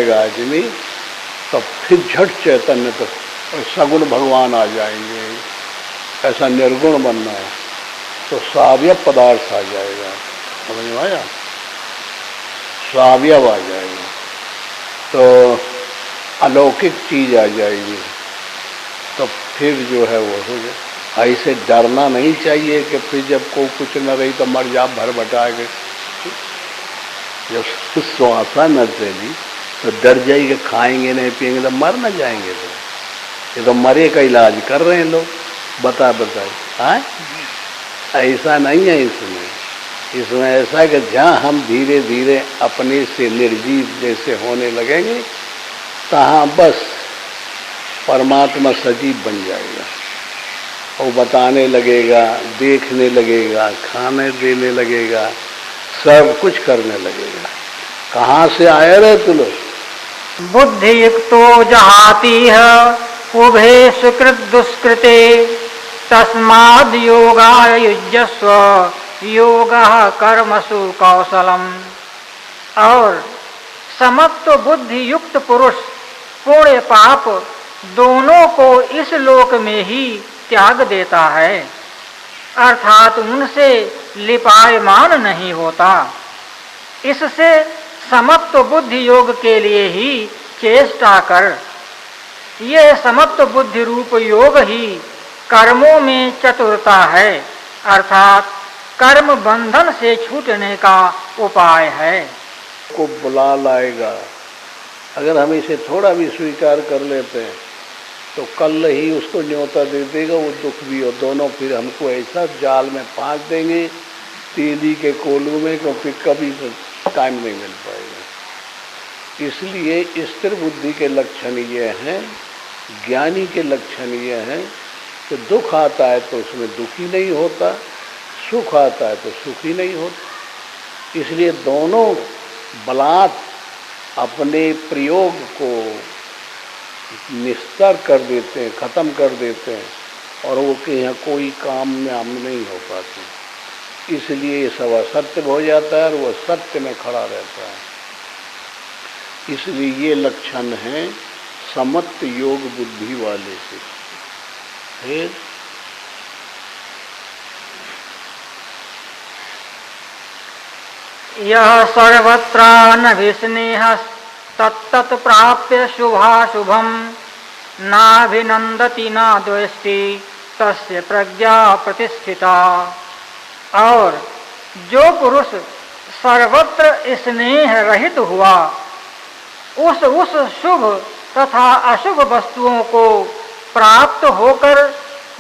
जाएगा आदमी, तो फिर झट चैतन्य तो सगुण भगवान आ जाएंगे। ऐसा निर्गुण बनना है तो सावयव पदार्थ आ जाएगा, समझ में आया? सावयव आ जाएगा तो अलौकिक चीज आ जाएगी, तो फिर जो है वो हो जाए। ऐसे डरना नहीं चाहिए कि फिर जब कोई कुछ न रही तो मर जा भर बटा के। जब श्वासा न चली तो डर जाएगी, खाएंगे नहीं पिएंगे तो मर न जाएंगे। तो ये तो मरे का इलाज कर रहे हैं लोग, बताए हाँ? ऐसा नहीं है इसमें ऐसा है कि जहाँ हम धीरे धीरे अपने से निर्जीव जैसे होने लगेंगे, तहाँ बस परमात्मा सजीव बन जाएगा। वो बताने लगेगा, देखने लगेगा, खाने देने लगेगा, सब कुछ करने लगेगा। कहाँ से आए रहे तुम लोग? बुद्धि युक्तो जहाती है उभे सुकृत दुष्कृते तस्माद् योगाय युज्यस्व योगः कर्मसु कौशलम। और समत्व बुद्धि युक्त पुरुष पुण्य पाप दोनों को इस लोक में ही त्याग देता है, अर्थात उनसे लिपायमान नहीं होता। इससे समत्व बुद्धि योग के लिए ही चेष्टा कर। यह समत्व बुद्धि रूप योग ही कर्मों में चतुरता है, अर्थात कर्म बंधन से छूटने का उपाय है। को बुला लाएगा। अगर हम इसे थोड़ा भी स्वीकार कर लेते हैं तो कल ही उसको न्योता दे देगा, वो दुख भी हो दोनों, फिर हमको ऐसा जाल में फांस देंगे तीली के कोलू में कि फिर कभी टाइम नहीं मिल पाएगा। इसलिए स्थिर बुद्धि के लक्षण ये हैं, ज्ञानी के लक्षण ये हैं कि दुख आता है तो उसमें दुखी नहीं होता, सुख आता है तो सुखी नहीं होता। इसलिए दोनों बलात् अपने प्रयोग को निस्तर कर देते हैं, ख़त्म कर देते हैं, और वो के यहाँ कोई काम में हम नहीं हो पाते। इसलिए ये सब असत्य हो जाता है और वो सत्य में खड़ा रहता है। इसलिए ये लक्षण हैं समत्व योग बुद्धि वाले से। फिर यह सर्वत्रानभिस्नेह तत्तत् प्राप्य शुभाशुभम नाभिनंदति न द्वेष्टि तस्य प्रज्ञा प्रतिष्ठिता। और जो पुरुष सर्वत्र स्नेह रहित हुआ, उस शुभ तथा अशुभ वस्तुओं को प्राप्त होकर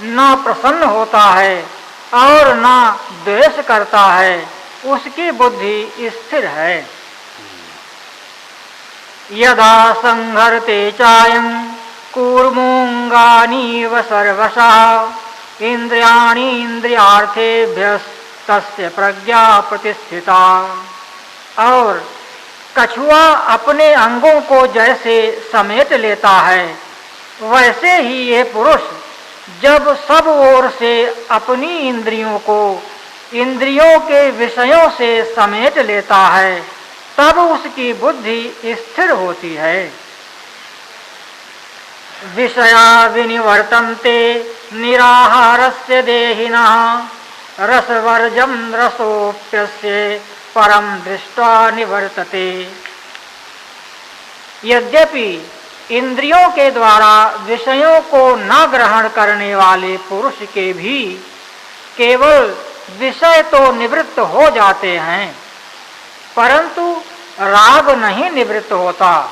न प्रसन्न होता है और न द्वेष करता है, उसकी बुद्धि स्थिर है। यदा संहरते चायं कूर्मोऽङ्गानीव सर्वशः इंद्रियाणि इंद्रियार्थेभ्यस्तस्य प्रज्ञा प्रतिष्ठिता। और कछुआ अपने अंगों को जैसे समेट लेता है, वैसे ही ये पुरुष जब सब ओर से अपनी इंद्रियों को इंद्रियों के विषयों से समेट लेता है, तब उसकी बुद्धि स्थिर होती है। विषया विनिवर्तन्ते निराहारस्य देहिनः रसवर्जं रसोप्यस्य परम दृष्ट्वा निवर्तते। यद्यपि इंद्रियों के द्वारा विषयों को न ग्रहण करने वाले पुरुष के भी केवल विषय तो निवृत्त हो जाते हैं, परंतु राग नहीं निवृत्त होता।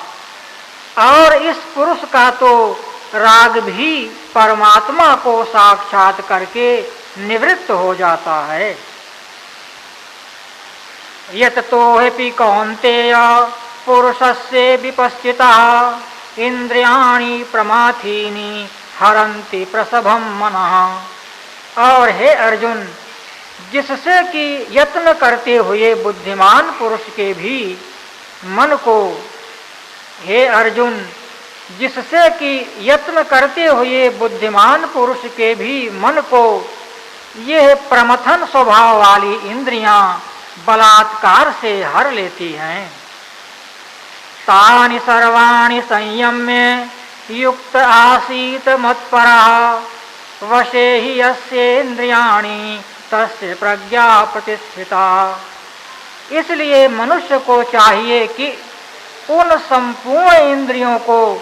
और इस पुरुष का तो राग भी परमात्मा को साक्षात करके निवृत्त हो जाता है। यततो हि कौन्तेय पुरुषस्य विपश्चितः इंद्रियाणि प्रमाथीनि हरन्ति प्रसभं मनः। और हे अर्जुन, जिससे कि यत्न करते हुए बुद्धिमान पुरुष के भी मन को, हे अर्जुन, जिससे कि यत्न करते हुए बुद्धिमान पुरुष के भी मन को यह प्रमथन स्वभाव वाली इंद्रियां बलात्कार से हर लेती हैं। तानि सर्वाणि संयम्य युक्त आसीत मत्परः वशे हि यस्येन्द्रियाणि तस्य प्रज्ञा प्रतिष्ठिता। इसलिए मनुष्य को चाहिए कि उन संपूर्ण इंद्रियों को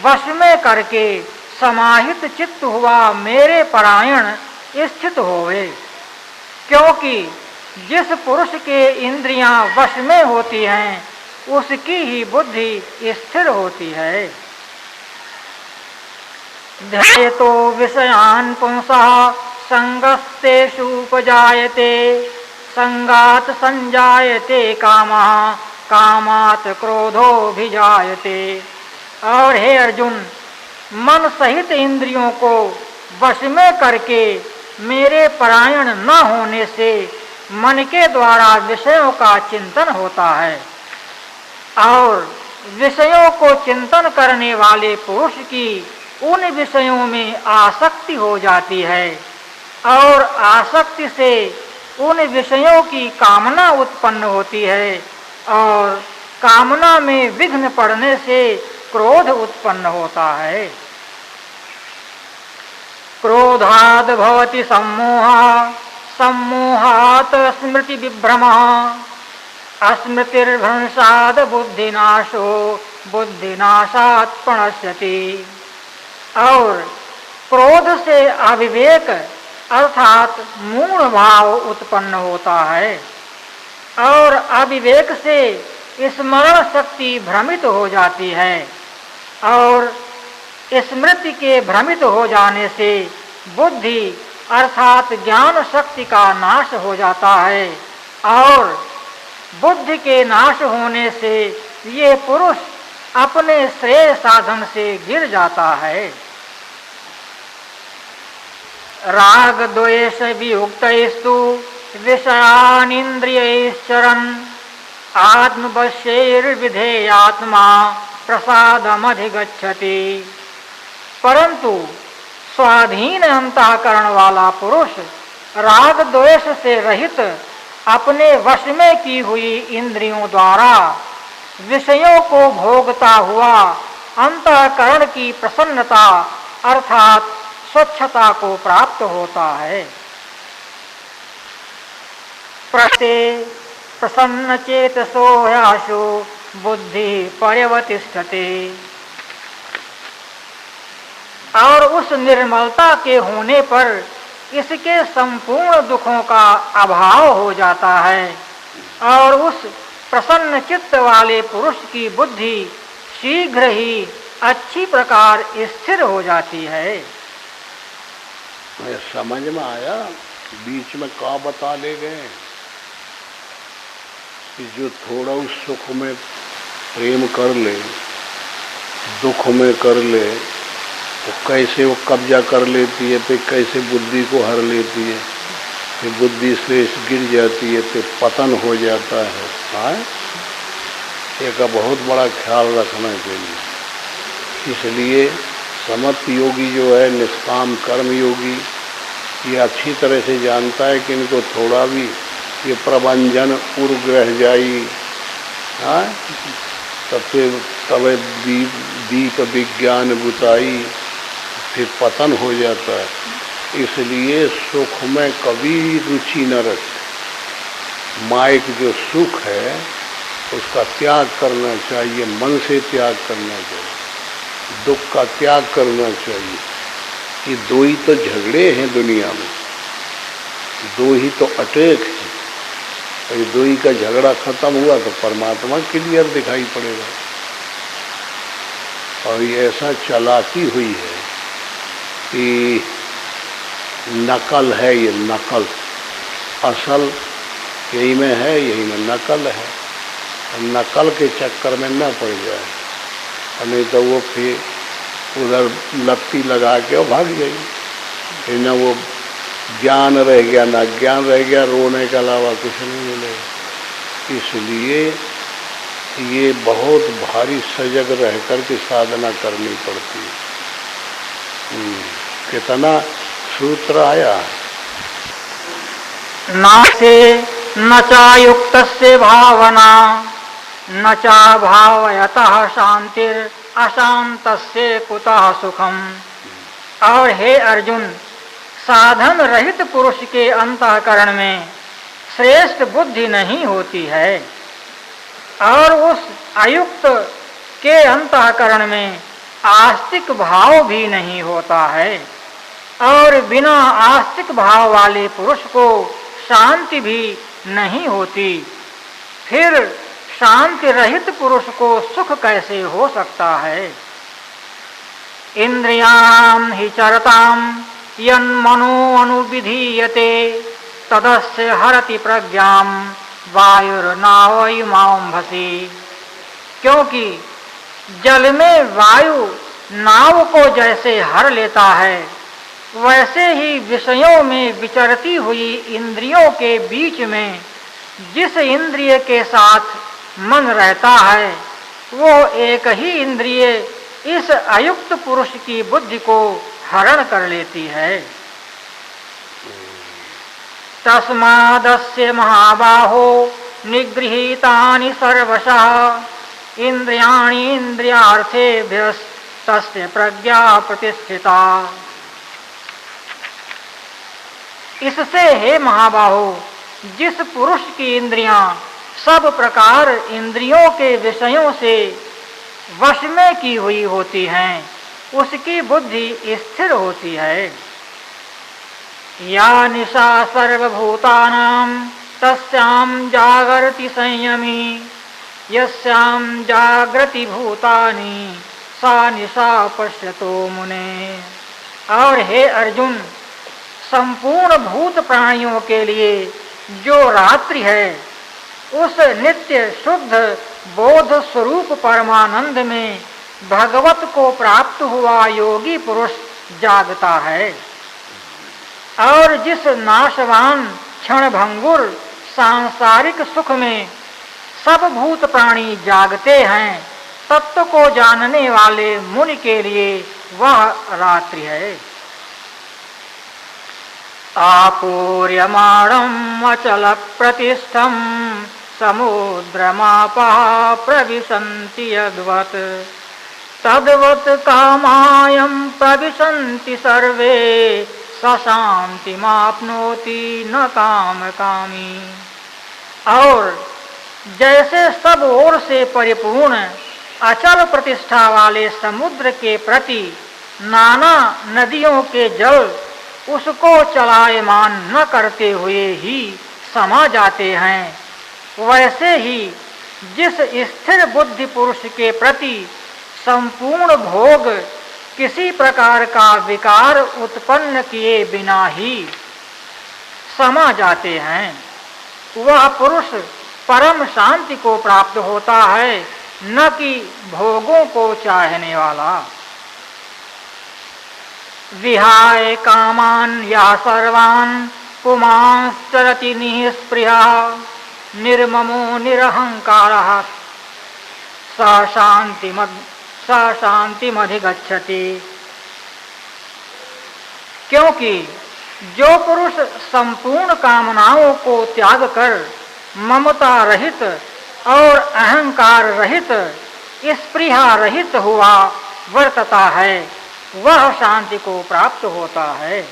वश में करके समाहित चित्त हुआ मेरे परायण स्थित होवे, क्योंकि जिस पुरुष के इंद्रियां वश में होती हैं उसकी ही बुद्धि स्थिर होती है। ध्येतो विषयान् पुंसः संगस्तेषुपजायते संगात संजायते कामः कामात् क्रोधोऽभिजायते। और हे अर्जुन, मन सहित इंद्रियों को वश में करके मेरे परायण न होने से मन के द्वारा विषयों का चिंतन होता है और विषयों को चिंतन करने वाले पुरुष की उन विषयों में आसक्ति हो जाती है और आसक्ति से उन विषयों की कामना उत्पन्न होती है और कामना में विघ्न पड़ने से क्रोध उत्पन्न होता है। क्रोधाद् भवति सम्मोहः सम्मोहात् स्मृति विभ्रमः अस्मृतिर्भ्रंशाद् बुद्धिनाशो बुद्धिनाशात् प्रणश्यति। और क्रोध से अविवेक अर्थात मूढ़ भाव उत्पन्न होता है और अविवेक से स्मरण शक्ति भ्रमित हो जाती है और स्मृति के भ्रमित हो जाने से बुद्धि अर्थात ज्ञान शक्ति का नाश हो जाता है और बुद्धि के नाश होने से ये पुरुष अपने श्रेय साधन से गिर जाता है। राग द्वेष वियुक्तैस्तु विषयानिन्द्रियैश्चरन् आत्मवश्यैर्विधेयात्मा प्रसादमधिगच्छति। परंतु स्वाधीन अंतःकरण वाला पुरुष राग द्वेष से रहित अपने वश में की हुई इंद्रियों द्वारा विषयों को भोगता हुआ अंतःकरण की प्रसन्नता अर्थात स्वच्छता को प्राप्त होता है। प्रसन्न चेतसो ह्याशो बुद्धि पर्यवतिष्ठते। और उस निर्मलता के होने पर इसके संपूर्ण दुखों का अभाव हो जाता है और उस प्रसन्न चित्त वाले पुरुष की बुद्धि शीघ्र ही अच्छी प्रकार स्थिर हो जाती है। समझ में आया? बीच में क्या बता ले गए कि जो थोड़ा उस सुख में प्रेम कर ले, दुख में कर ले, तो कैसे वो कब्जा कर लेती है, फिर कैसे बुद्धि को हर लेती है, फिर बुद्धि से गिर जाती है, फिर पतन हो जाता है। हाँ, एक बहुत बड़ा ख्याल रखना चाहिए। इसलिए समर्थ योगी जो है, निष्काम कर्म योगी, ये अच्छी तरह से जानता है कि इनको थोड़ा भी ये प्रबंधन उर्ग्रह जाई, हाँ, तब दीप विज्ञान बुताई, फिर पतन हो जाता है। इसलिए सुख में कभी रुचि न रखे। माइक जो सुख है उसका त्याग करना चाहिए, मन से त्याग करना चाहिए, दुख का त्याग करना चाहिए। ये दो ही तो झगड़े हैं दुनिया में, दो ही तो अटैक हैं। और ये दो ही का झगड़ा खत्म हुआ तो परमात्मा क्लियर दिखाई पड़ेगा। और ये ऐसा चालाकी हुई है कि नकल है, ये नकल, असल यही में है, यही में नकल है। नकल के चक्कर में न पड़ जाए, नहीं तो वो फिर उधर लपटी लगा के वो भाग जाएगी। फिर न वो ज्ञान रह गया, ना ज्ञान रह गया, रोने के अलावा कुछ नहीं मिलेगा। इसलिए ये बहुत भारी सजग रह कर के साधना करनी पड़ती है। कितना सूत्र आया, नासे न चायुक्तस्य भावना न चा भावयतः शांतिर अशांतस्य कुतः सुखम। और हे अर्जुन, साधन रहित पुरुष के अंतःकरण में श्रेष्ठ बुद्धि नहीं होती है और उस अयुक्त के अंतःकरण में आस्तिक भाव भी नहीं होता है और बिना आस्तिक भाव वाले पुरुष को शांति भी नहीं होती। फिर शांति रहित पुरुष को सुख कैसे हो सकता है। इंद्रियां हि चरतां यन्मनो अनुविधीयते तदस्य हरति प्रज्ञां वायुर्नावयुमांभसि। क्योंकि जल में वायु नाव को जैसे हर लेता है, वैसे ही विषयों में विचरती हुई इंद्रियों के बीच में जिस इंद्रिय के साथ मन रहता है, वो एक ही इंद्रिय इस अयुक्त पुरुष की बुद्धि को हरण कर लेती है। तस्मादस्य महाबाहो निगृहीतानि सर्वशः इंद्रियाणि इंद्रियार्थेभ्यस्तस्य प्रज्ञा प्रतिष्ठिता। इससे हे महाबाहो, जिस पुरुष की इंद्रियां सब प्रकार इंद्रियों के विषयों से वश में की हुई होती हैं, उसकी बुद्धि स्थिर होती है। या निशा सर्वभूतानां तस्यां जागर्ति संयमी यस्यां जागृति भूतानि सा निशा पश्यतो मुने। और हे अर्जुन, संपूर्ण भूत प्राणियों के लिए जो रात्रि है, उस नित्य शुद्ध बोध स्वरूप परमानंद में भगवत को प्राप्त हुआ योगी पुरुष जागता है। और जिस नाशवान क्षणभंगुर सांसारिक सुख में सब भूत प्राणी जागते हैं, तत्व को जानने वाले मुनि के लिए वह रात्रि है। आपूर्यमाणम् अचल प्रतिष्ठं समुद्रमापः प्रविशन्ति यद्वत् तद्वत् कामायं प्रविशन्ति सर्वे सशान्तिमाप्नोति न कामकामी। और जैसे सब ओर से परिपूर्ण अचल प्रतिष्ठा वाले समुद्र के प्रति नाना नदियों के जल उसको चलायमान न करते हुए ही समा जाते हैं, वैसे ही जिस स्थिर बुद्धि पुरुष के प्रति संपूर्ण भोग किसी प्रकार का विकार उत्पन्न किए बिना ही समा जाते हैं, वह पुरुष परम शांति को प्राप्त होता है, न कि भोगों को चाहने वाला। विहाय कामान या सर्वान् पुमांश्चरति निःस्पृहः निर्ममो निरहंकारः स शांतिमधिगच्छति। क्योंकि जो पुरुष संपूर्ण कामनाओं को त्याग कर ममता रहित और अहंकार रहित स्पृहा रहित हुआ वर्तता है, वह शांति को प्राप्त होता है।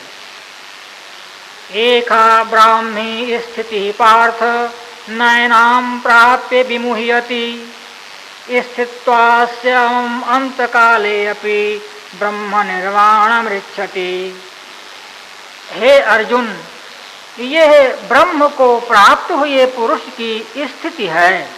एका ब्राह्मी स्थिति पार्थ नयनां प्राप्य विमुह्यति स्थित्वास्यम् अंतकाले अपि ब्रह्म निर्वाणमृच्छति। हे अर्जुन, यह ब्रह्म को प्राप्त हुए पुरुष की स्थिति है।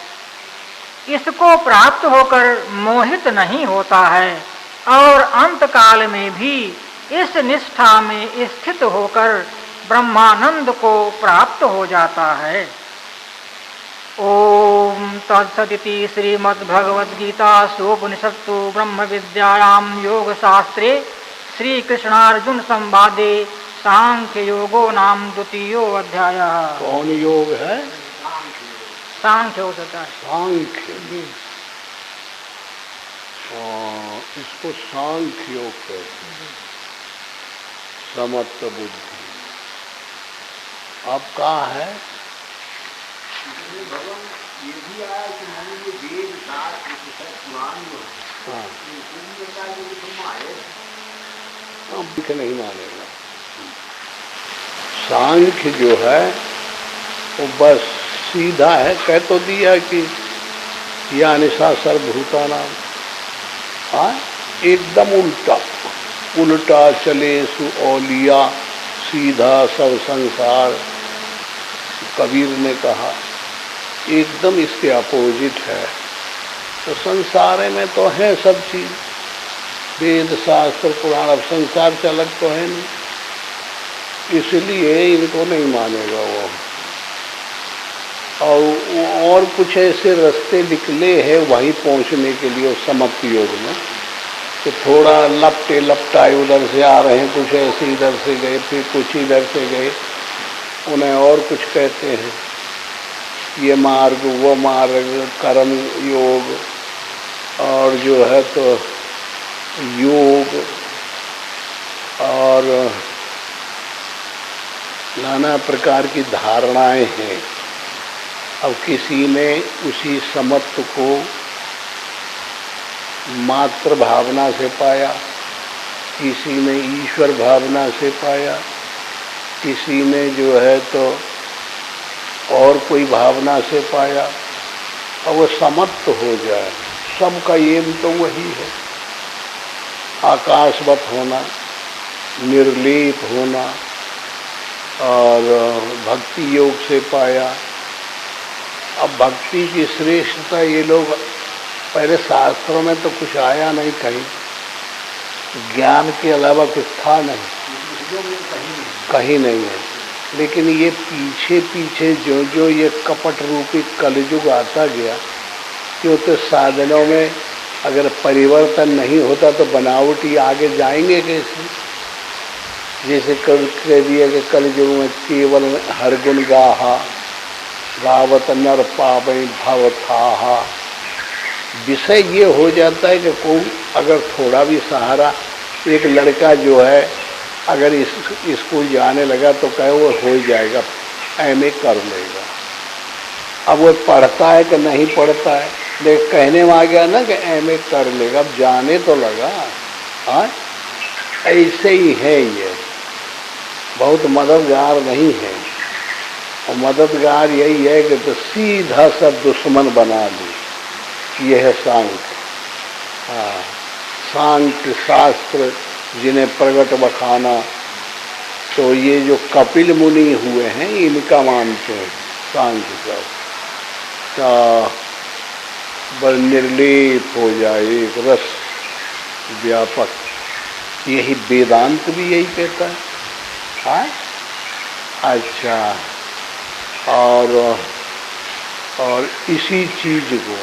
इसको प्राप्त होकर मोहित नहीं होता है और अंत काल में भी इस निष्ठा में स्थित होकर ब्रह्मानंद को प्राप्त हो जाता है। ओम तत्सदिति श्रीमद्भगवद्गीतासु उपनिषत्सु ब्रह्म विद्यायां योग शास्त्रे श्री कृष्णार्जुन संवादे सांख्य योगो नाम द्वितीयो अध्यायः। कौन योग है? सांख्य हो सकता है। सांख्य जी। इसको सांख्य योग कहते हैं। समत्व बुद्धि। अब कहाँ है? ये भी आया कि नहीं ये वेद शास्त्र पुराण जो है हाँ इनको भी बता दो कि तुम आए सांख्य नहीं मानेगा। सांख्य जो है वो बस सीधा है, कह तो दिया कि या निशा सर्वभूता नाम, हाँ एकदम उल्टा उल्टा चले सु औलिया, सीधा सब संसार। कबीर ने कहा एकदम इसके अपोजिट है। तो संसार में तो है सब चीज, वेद शास्त्र पुराण, अब संसार से अलग तो है नहीं, इसलिए इनको नहीं मानेगा वो। और कुछ ऐसे रास्ते निकले हैं वहीं पहुंचने के लिए उस समाप्ति योग में, कि थोड़ा लपटे लपटाए उधर से आ रहे हैं, कुछ ऐसे इधर से गए, फिर कुछ इधर से गए, उन्हें और कुछ कहते हैं, ये मार्ग वो मार्ग, कर्म योग, और जो है तो योग, और नाना प्रकार की धारणाएं हैं। अब किसी ने उसी समत्व को मात्र भावना से पाया, किसी ने ईश्वर भावना से पाया, किसी ने जो है तो और कोई भावना से पाया। अब वो समत्व हो जाए, सबका एम तो वही है, आकाशवत होना, निर्लेप होना, और भक्ति योग से पाया। अब भक्ति की श्रेष्ठता ये लोग, पहले शास्त्रों में तो कुछ आया नहीं कहीं, ज्ञान के अलावा कुछ था नहीं, कहीं नहीं है। लेकिन ये पीछे पीछे जो जो ये कपट रूपी कलयुग आता गया, क्यों तो साधनों में अगर परिवर्तन नहीं होता तो बनावटी आगे जाएंगे कैसे। जैसे कह दिया कि कलयुग में केवल हर गुण गाहा, गावत नर पावै भव थाहा। विषय ये हो जाता है कि कोई अगर थोड़ा भी सहारा, एक लड़का जो है अगर स्कूल जाने लगा तो कहे वो हो जाएगा, एमए कर लेगा। अब वो पढ़ता है कि नहीं पढ़ता है, लेकिन कहने में आ गया ना कि एमए कर लेगा, अब जाने तो लगा। हाँ ऐसे ही है, ये बहुत मददगार नहीं है। और मददगार यही है कि तो सीधा सब दुश्मन बना ली, यह है सांख्य। हाँ सांख्य शास्त्र जिन्हें प्रगट बखाना, तो ये जो कपिल मुनि हुए हैं इनका मानते हैं सांख्य सब, बड़ निर्लेप हो जाए, एक रस व्यापक। यही वेदांत भी यही कहता है। हाँ अच्छा, और इसी चीज को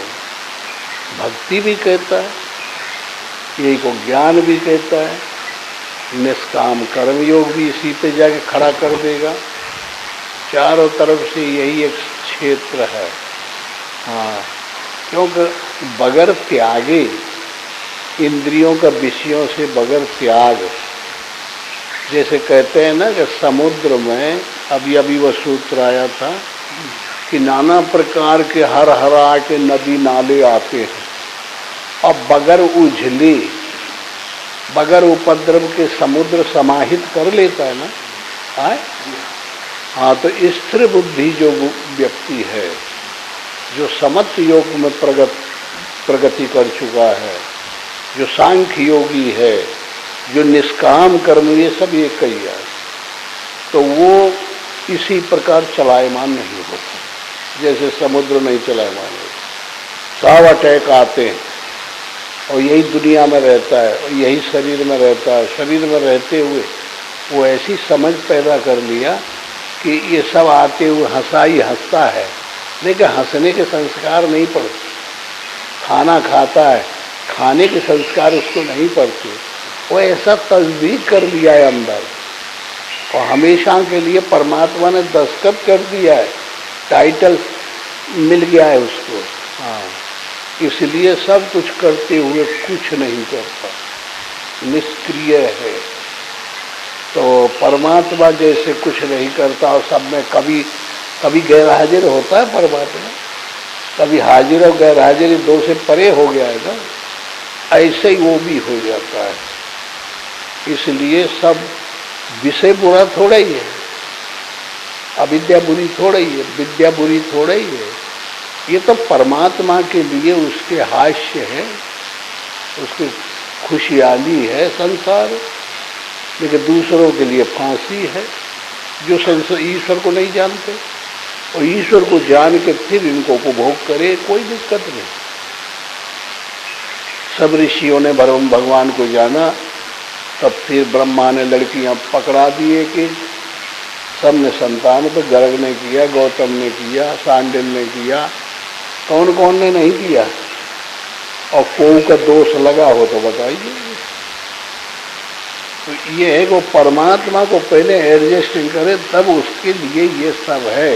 भक्ति भी कहता है, यही को ज्ञान भी कहता है, निष्काम कर्म योग भी इसी पे जाके खड़ा कर देगा। चारों तरफ से यही एक क्षेत्र है। हाँ क्योंकि बगैर त्यागे, इंद्रियों का विषयों से बगैर त्याग, जैसे कहते हैं ना कि समुद्र में अभी वो सूत्र आया था कि नाना प्रकार के हर हरा के नदी नाले आते हैं, अब बगैर उझले, बगैर उपद्रव के समुद्र समाहित कर लेता है ना। हाँ तो स्थिर बुद्धि जो व्यक्ति है, जो समत्व योग में प्रगति कर चुका है, जो सांख्य योगी है, जो निष्काम कर्म, ये सब एक ही है, तो वो इसी प्रकार चलायमान नहीं होता, जैसे समुद्र नहीं चलायमान होता। सब अटैक आते हैं और यही दुनिया में रहता है और यही शरीर में रहता है। शरीर में रहते हुए वो ऐसी समझ पैदा कर लिया कि ये सब आते हुए हंसता है, लेकिन हंसने के संस्कार नहीं पड़ते। खाना खाता है, खाने के संस्कार उसको नहीं पड़ते। वो ऐसा तस्दीक कर लिया है अंदर, और हमेशा के लिए परमात्मा ने दस्तखत कर दिया है, टाइटल मिल गया है उसको। हाँ इसलिए सब कुछ करते हुए कुछ नहीं करता, निष्क्रिय है। तो परमात्मा जैसे कुछ नहीं करता और सब में कभी कभी गैर हाजिर होता है परमात्मा, कभी हाजिर और गैर हाजिरी दो से परे हो गया है ना, ऐसे ही वो भी हो जाता है। इसलिए सब विषय बुरा थोड़ा ही है, अविद्या बुरी थोड़ा ही है, विद्या बुरी थोड़ा ही है। ये तो परमात्मा के लिए उसके हास्य है, उसकी खुशहाली है संसार, लेकिन दूसरों के लिए फांसी है जो संसार ईश्वर को नहीं जानते। और ईश्वर को जान के फिर इनको उपभोग करे, कोई दिक्कत नहीं। सब ऋषियों ने भगवान को जाना, तब फिर ब्रह्मा ने लड़कियां पकड़ा दिए कि सबने संतान पर गर्ग ने किया, गौतम ने किया, सांडिल ने किया, कौन कौन ने नहीं किया। और कोई का दोष लगा हो तो बताइए। तो ये है कि परमात्मा को पहले एडजस्टिंग करे, तब उसके लिए ये सब है।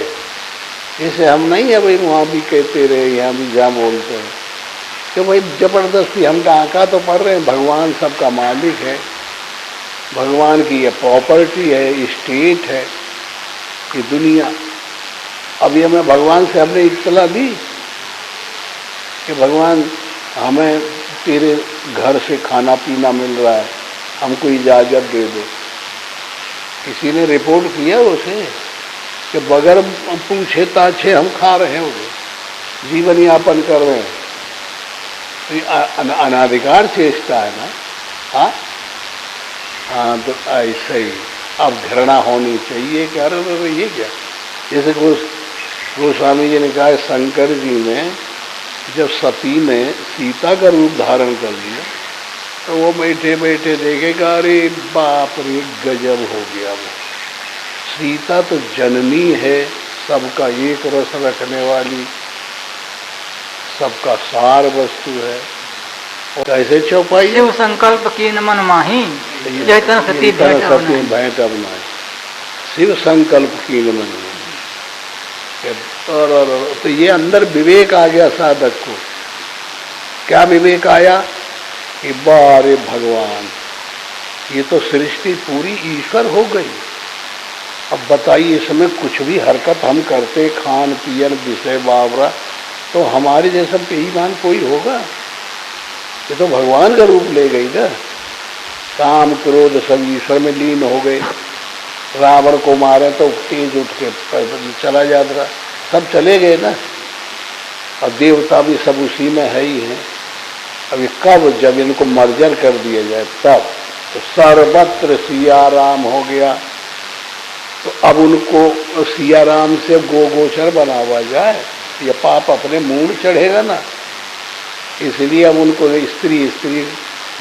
इसे हम नहीं है भाई वहाँ भी कहते रहे, यहाँ भी जा बोलते हैं कि भाई जबरदस्ती हम डाका तो पड़ रहे हैं। भगवान सबका मालिक है, भगवान की ये प्रॉपर्टी है, स्टेट है, ये दुनिया। अभी हमें भगवान से हमने इत्तला दी कि भगवान हमें तेरे घर से खाना पीना मिल रहा है, हमको इजाज़त दे दो। किसी ने रिपोर्ट किया उसे कि बगैर पूछे ताछे हम खा रहे हैं, जीवन यापन कर रहे हैं। तो ये अनाधिकार चेष्टा है ना। हाँ, तो ऐसे ही अब घृणा होनी चाहिए कि अरे ये क्या। जैसे गोस्वामी जी ने कहा, शंकर जी ने जब सती ने सीता का रूप धारण कर लिया तो वो बैठे बैठे देखेगा, अरे बाप रे गजब हो गया। वो सीता तो जननी है, सबका एक रस रखने वाली, सबका सार वस्तु है। और कैसे चौपाई, शिव संकल्प की न मन माही, जैतन सती भेंट अपनाए। शिव संकल्प की न मन माही। तो ये अंदर विवेक आ गया साधक को। क्या विवेक आया कि बारे भगवान, ये तो सृष्टि पूरी ईश्वर हो गई। अब बताइए, इसमें कुछ भी हरकत हम करते, खान पियन विषय बावरा, तो हमारे जैसा बेईमान कोई होगा। ये तो भगवान का रूप ले गई ना। काम क्रोध सब ईश्वर में लीन हो गए। रावण को मारे तो तेज उठ के चला जाता, सब चले गए ना। और देवता भी सब उसी में है ही हैं। अभी कब, जब इनको मर्जर कर दिया जाए तब तो सर्वत्र सिया राम हो गया। तो अब उनको सिया राम से गोचर बनावा जाए, ये पाप अपने मुंह चढ़ेगा ना। इसलिए अब उनको स्त्री स्त्री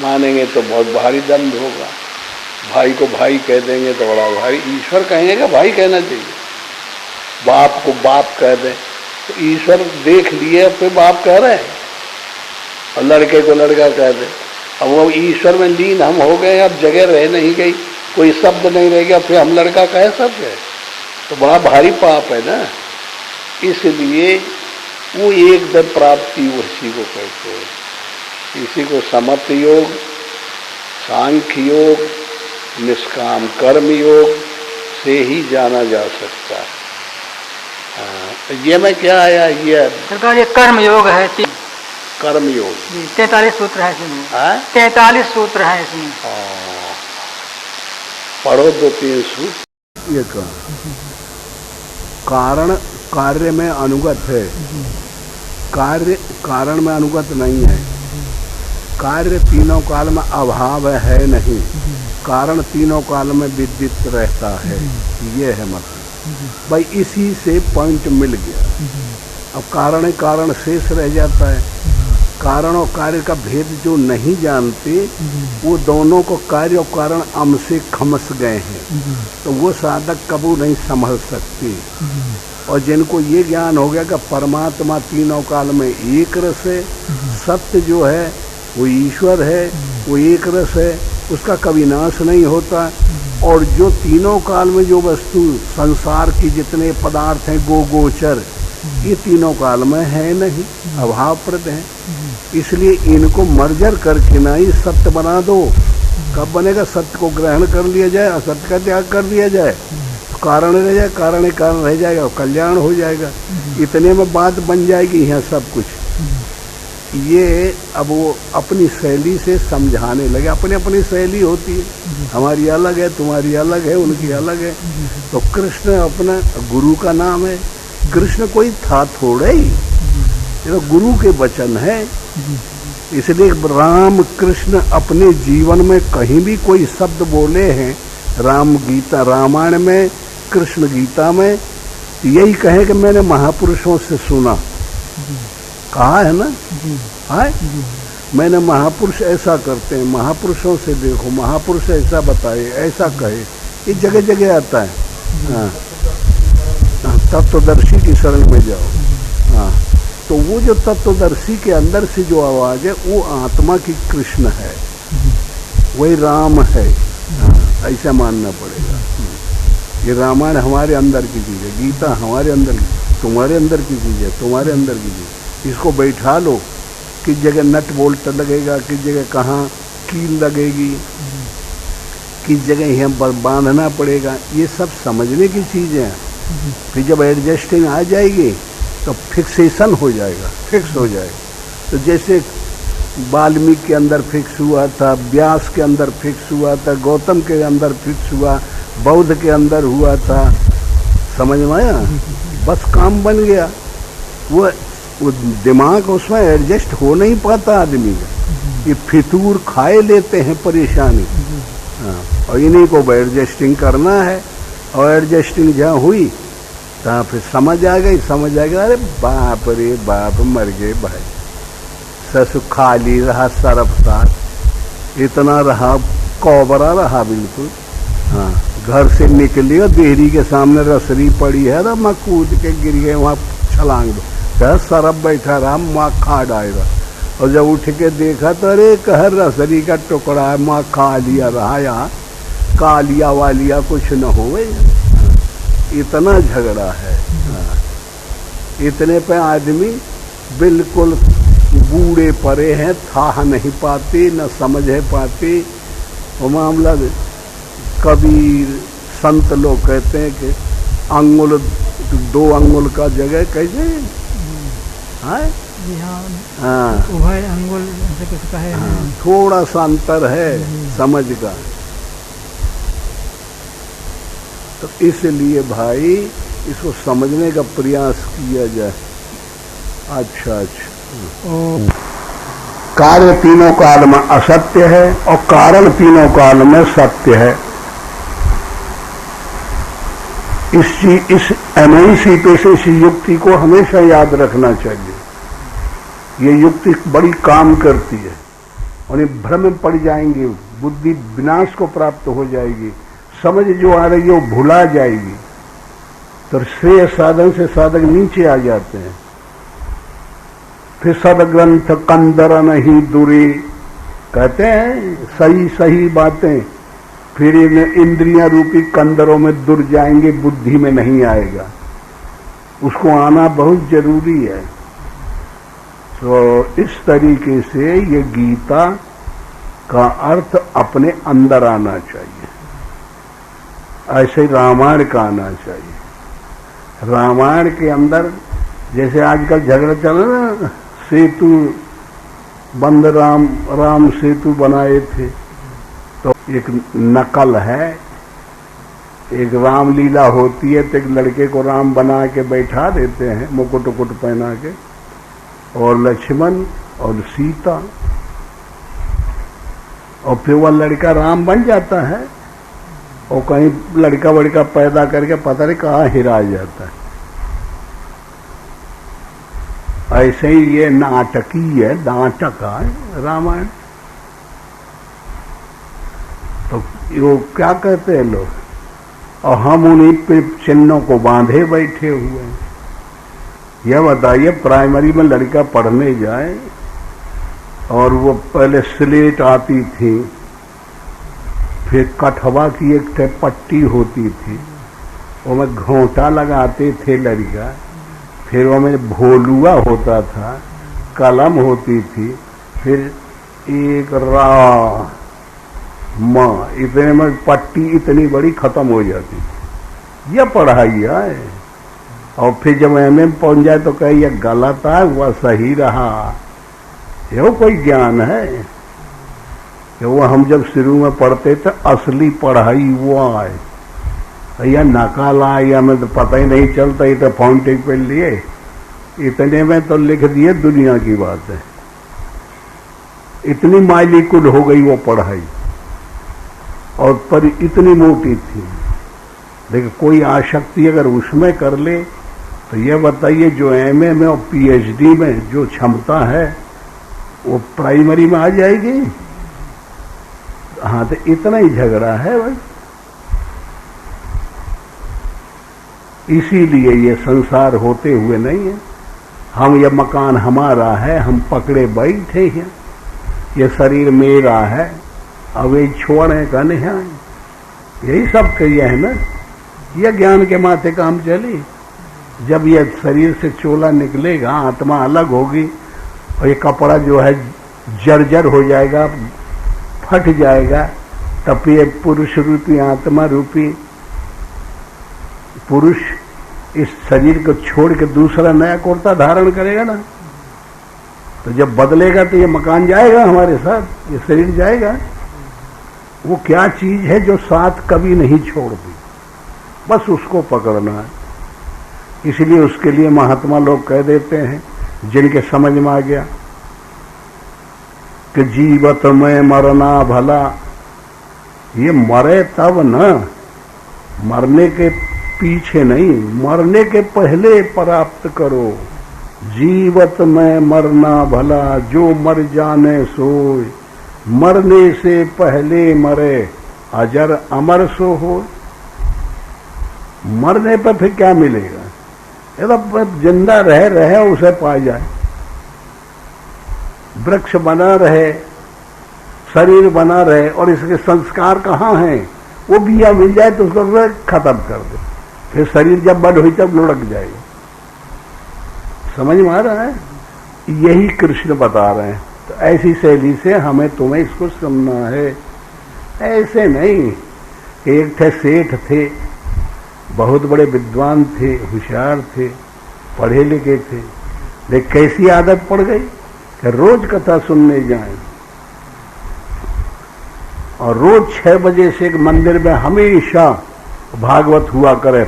मानेंगे तो बहुत भारी दंड होगा। भाई को भाई कह देंगे तो बड़ा भारी। ईश्वर कहेंगे कि भाई कहना चाहिए। बाप को बाप कह दें तो ईश्वर देख लिए, फिर बाप कह रहे हैं। और लड़के को लड़का कह दे। अब वो ईश्वर में लीन हम हो गए, अब जगह रह नहीं गई, कोई शब्द नहीं रह गया, फिर हम लड़का कहे सब है, तो बड़ा भारी पाप है ना। इसलिए वो एकदम प्राप्ति उसी को कहते हैं। इसी को समर्थ योग, सांख्य योग, निष्काम कर्म योग से ही जाना जा सकता है। तो ये में क्या आया, ये सरकार ये कर्म योग है, कर्म योग 43 सूत्र है इसमें। 43 सूत्र है इसमें। पढ़ो 2-3 सूत्र। ये कारण कार्य में अनुगत है, कार्य कारण में अनुगत नहीं है। कार्य तीनों काल में अभाव है नहीं, कारण तीनों काल में विदित रहता है। ये है मतलब भाई, इसी से पॉइंट मिल गया। अब कारण शेष रह जाता है। कारण और कार्य का भेद जो नहीं जानते, वो दोनों को कार्य और कारण अम से खमस गए हैं, तो वो साधक कबू नहीं समझ सकते। और जिनको ये ज्ञान हो गया कि परमात्मा तीनों काल में एक रस है, सत्य जो है वो ईश्वर है, वो एक रस है, उसका कभी नाश नहीं होता। और जो तीनों काल में जो वस्तु संसार की जितने पदार्थ हैं गोचर, ये तीनों काल में है नहीं, अभावप्रद है। इसलिए इनको मर्जर करके ना ही सत्य बना दो। कब बनेगा? सत्य को ग्रहण कर लिया जाए, असत्य का त्याग कर दिया जाए, तो कारण रह जाए, कारण कारण रह जाएगा, कल्याण हो जाएगा। इतने में बात बन जाएगी यहाँ सब कुछ। ये अब वो अपनी शैली से समझाने लगे। अपनी अपनी शैली होती है, हमारी अलग है, तुम्हारी अलग है, उनकी अलग है। तो कृष्ण अपना गुरु का नाम है। कृष्ण कोई था थोड़े ही, ये तो गुरु के वचन है। इसलिए राम कृष्ण अपने जीवन में कहीं भी कोई शब्द बोले हैं, राम गीता रामायण में, कृष्ण गीता में, यही कहे कि मैंने महापुरुषों से सुना, कहा है ना, है? मैंने महापुरुष ऐसा करते हैं, महापुरुषों से देखो, महापुरुष ऐसा बताए, ऐसा कहे, ये जगह जगह आता है। हाँ, तत्वदर्शी की शरण में जाओ। हाँ, तो वो जो तत्वदर्शी के अंदर से जो आवाज है, वो आत्मा की कृष्ण है, वही राम है। हाँ, ऐसा मानना पड़ेगा। ये रामायण हमारे अंदर की चीज है, गीता हमारे अंदर की, तुम्हारे अंदर की चीज है, तुम्हारे अंदर की चीज। इसको बैठा लो, किस जगह नट बोल्ट लगेगा, किस जगह कहाँ कील लगेगी, किस जगह यहाँ बांधना पड़ेगा, ये सब समझने की चीजें हैं। फिर जब एडजस्टिंग आ जाएगी तो फिक्सेशन हो जाएगा, फिक्स हो जाएगा। तो जैसे वाल्मीकि के अंदर फिक्स हुआ था, व्यास के अंदर फिक्स हुआ था, गौतम के अंदर फिक्स हुआ, बौद्ध के अंदर हुआ था, समझ में आया? बस काम बन गया। वो दिमाग उसमें एडजस्ट हो नहीं पाता आदमी का, ये फितूर खाए लेते हैं परेशानी। हाँ, और इन्हीं को एडजस्टिंग करना है। और एडजस्टिंग जहाँ हुई तहाँ फिर समझ आ गई, समझ आ गया, अरे बाप रे बाप, मर गए भाई, ससु खाली रहा, सरफसार इतना रहा, कौबरा रहा बिल्कुल। हाँ, घर से निकली और देहरी के सामने रसरी पड़ी है, तो मैं कूद के गिर गए वहाँ, छलांग दो, कह सरफ बैठा रहा, माँ खा डालेगा। और जब उठ के देखा तो अरे कह रसरी का टुकड़ा है, माँ खा लिया रहा, यहाँ कालिया वालिया कुछ न हो। इतना झगड़ा है। हाँ, इतने पे आदमी बिल्कुल बूढ़े पड़े हैं, था नहीं पाते, न समझ है पाते। वो मामला कबीर संत लोग कहते हैं कि अंगुल, 2 अंगुल का जगह कैसे है? हाँ, उभय अंगुल ऐसे कुछ कहे। हाँ, थोड़ा सा अंतर है समझ का। तो इसलिए भाई इसको समझने का प्रयास किया जाए। अच्छा अच्छा, कार्य तीनों काल में असत्य है और कारण तीनों काल में सत्य है। इस एमएनसी से इस युक्ति को हमेशा याद रखना चाहिए। ये युक्ति बड़ी काम करती है और ये भ्रम में पड़ जाएंगे, बुद्धि विनाश को प्राप्त हो जाएगी, समझ जो आ रही है वो भुला जाएगी। तो श्रेय साधन से साधक नीचे आ जाते हैं। फिर सदग्रंथ कंदर नहीं दूरी, कहते हैं सही सही बातें, फिर इन्हें इंद्रियां रूपी कंदरों में दूर जाएंगे, बुद्धि में नहीं आएगा। उसको आना बहुत जरूरी है। तो इस तरीके से ये गीता का अर्थ अपने अंदर आना चाहिए। ऐसे ही रामायण का आना चाहिए। रामायण के अंदर जैसे आजकल झगड़ा चल रहा ना, सेतु बंद, राम सेतु बनाए थे, तो एक नकल है। एक रामलीला होती है तो एक लड़के को राम बना के बैठा देते हैं, मुकुट उकुट पहना के, और लक्ष्मण और सीता, और फिर वह लड़का राम बन जाता है और कहीं लड़का वड़का पैदा करके पता नहीं कहाँ हिरा जाता है। ऐसे ही ये नाटकी है, नाटक है रामायण। तो वो क्या कहते हैं लोग, और हम उन्हीं पे चिन्हों को बांधे बैठे हुए हैं। यह बताइए, प्राइमरी में लड़का पढ़ने जाए और वो पहले स्लेट आती थी, फिर कठवा की एक पट्टी होती थी, वो में घोंटा लगाते थे लड़का, फिर वो में भोलुआ होता था, कलम होती थी, फिर एक म, इतने में पट्टी इतनी बड़ी खत्म हो जाती थी। यह पढ़ाई है। और फिर जब एमए में पहुंच जाए तो कहे यह गलत है, वह सही रहा। यह कोई ज्ञान है कि वो हम जब शुरू में पढ़ते थे असली पढ़ाई वो आए। या नकाला या में तो पता ही नहीं चलता, ये तो फाउंटेन पे लिए इतने में तो लिख दिए दुनिया की बात है। इतनी माइलिकुल हो गई वो पढ़ाई, और पर इतनी मोटी थी। देखिए कोई आसक्ति अगर उसमें कर ले तो ये बताइए जो एमए में और पीएचडी में जो क्षमता है वो प्राइमरी में आ जाएगी। हाँ, तो इतना ही झगड़ा है भाई। इसीलिए ये संसार होते हुए नहीं है। हम ये मकान हमारा है, हम पकड़े बैठे हैं, ये शरीर मेरा है, अब ये छोड़े का नहीं है। यही सब कहिए है ना, यह ज्ञान के माथे काम चली। जब यह शरीर से चोला निकलेगा, आत्मा अलग होगी, और ये कपड़ा जो है जर्जर हो जाएगा, फट जाएगा, तब ये पुरुष रूपी आत्मा रूपी पुरुष इस शरीर को छोड़ के दूसरा नया कुर्ता धारण करेगा ना। तो जब बदलेगा तो ये मकान जाएगा हमारे साथ, ये शरीर जाएगा। वो क्या चीज है जो साथ कभी नहीं छोड़ती, बस उसको पकड़ना है। इसलिए उसके लिए महात्मा लोग कह देते हैं, जिनके समझ में आ गया कि जीवत में मरना भला, ये मरे तब न, मरने के पीछे नहीं, मरने के पहले प्राप्त करो। जीवत में मरना भला, जो मर जाने सोए, मरने से पहले मरे, अजर अमर सो हो। मरने पर फिर क्या मिलेगा? ये तो जिंदा रहे उसे पा जाए। वृक्ष बना रहे, शरीर बना रहे, और इसके संस्कार कहाँ हैं? वो बिया मिल जाए तो उसको खत्म कर दे, फिर शरीर जब बड़ हुई तब लुढ़क जाएगा। समझ में आ रहा है? यही कृष्ण बता रहे हैं। तो ऐसी शैली से हमें तुम्हें इसको सुनना है। ऐसे नहीं, एक थे सेठ थे, बहुत बड़े विद्वान थे, होशियार थे, पढ़े लिखे थे, लेकिन कैसी आदत पड़ गई कि रोज कथा सुनने जाएं, और रोज 6 बजे से एक मंदिर में हमेशा भागवत हुआ करे,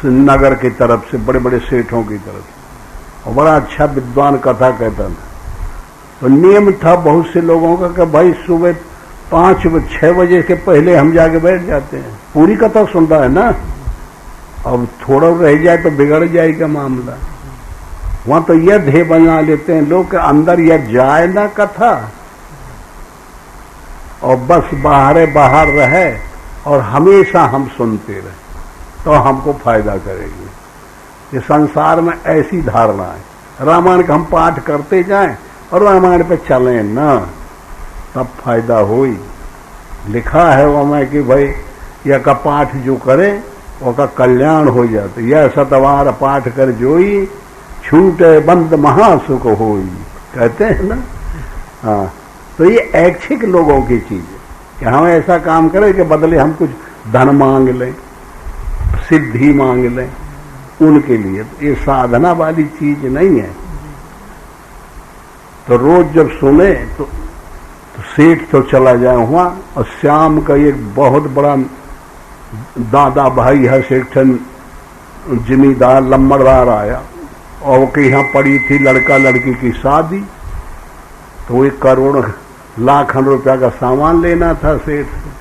नगर की तरफ से, बड़े बड़े सेठों की तरफ से, और बड़ा अच्छा विद्वान कथा कहता था। तो नियम था बहुत से लोगों का कि भाई सुबह 5-6 बजे के पहले हम जाके बैठ जाते हैं, पूरी कथा सुन रहा है ना, अब थोड़ा रह जाए तो बिगड़ जाएगा मामला। वहां तो यह ध्येय बना लेते हैं लोग के अंदर यह जाए ना कथा, और बस बाहर रहे और हमेशा हम सुनते रहे तो हमको फायदा करेगी। ये संसार में ऐसी धारणा है। रामायण का हम पाठ करते जाएं और रामायण पे चलें ना, तब फायदा होई। लिखा है वो में कि भाई यह का पाठ जो करे उसका कल्याण हो जाता। यह सतवार पाठ कर जोई, छूटे बंद महासुख होई, कहते हैं ना। हाँ, तो ये ऐच्छिक लोगों की चीज है कि हम ऐसा काम करें कि बदले हम कुछ धन मांग लें, सिद्धि मांग लें, उनके लिए। तो ये साधना वाली चीज नहीं है। तो रोज जब सुने तो सेठ तो चला जाए वहां, और श्याम का एक बहुत बड़ा दादा भाई है सेठन, जिमीदार लम्बड़दार आया, और वो के यहाँ पड़ी थी लड़का लड़की की शादी। तो 1 करोड़ लाखन रुपया का सामान लेना था सेठ से।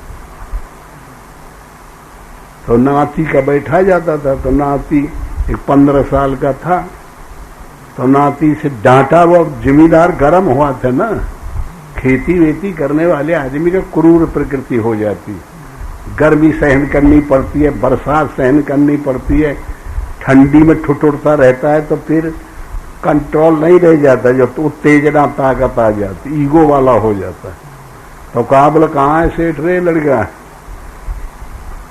तो नाती का बैठा जाता था, तो नाती एक 15 साल का था, तो नाती से डांटा। वो जिम्मेदार गर्म हुआ था ना, खेती वेती करने वाले आदमी का क्रूर प्रकृति हो जाती, गर्मी सहन करनी पड़ती है, बरसात सहन करनी पड़ती है, ठंडी में ठुठुरता रहता है, तो फिर कंट्रोल नहीं रह जाता, जो तो उत्तेजना ताकत आ जाती, ईगो वाला हो जाता है। तो कहा बोला कहाँ है सेठ रे लड़का?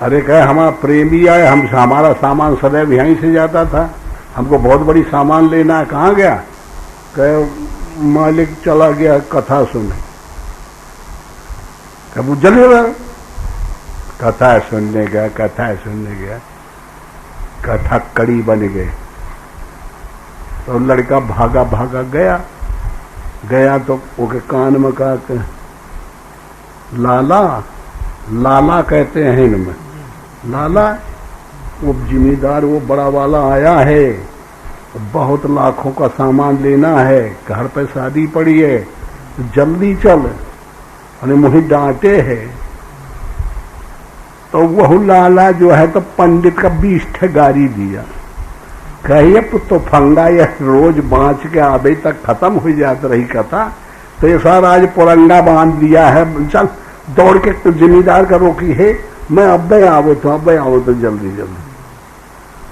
अरे कहे हमारा प्रेमी आए, हमारा सामान सदैव यहीं से जाता था, हमको बहुत बड़ी सामान लेना है। कहाँ गया? कहे मालिक चला गया कथा सुने। कब जल कथा सुनने गया, कथा सुनने गया। कथा कड़ी बन गए। तो लड़का भागा भागा गया तो ओके कान में कहा कि लाला, लाला कहते हैं इनमें, लाला वो जिम्मेदार वो बड़ा वाला आया है, बहुत लाखों का सामान लेना है, घर पे शादी पड़ी है, तो जल्दी चल, और मुझे डांटे है। तो वह लाला जो है तो पंडित का 20 गारी दिया, कहिए तो फंगा ये रोज बाँच के अभी तक खत्म हो जाती रही कथा, तो ये सारा आज पुरंगा बांध दिया है, चल दौड़ के तो जिम्मेदार का रोकी है, मैं अब आवो तो जल्दी जल्दी।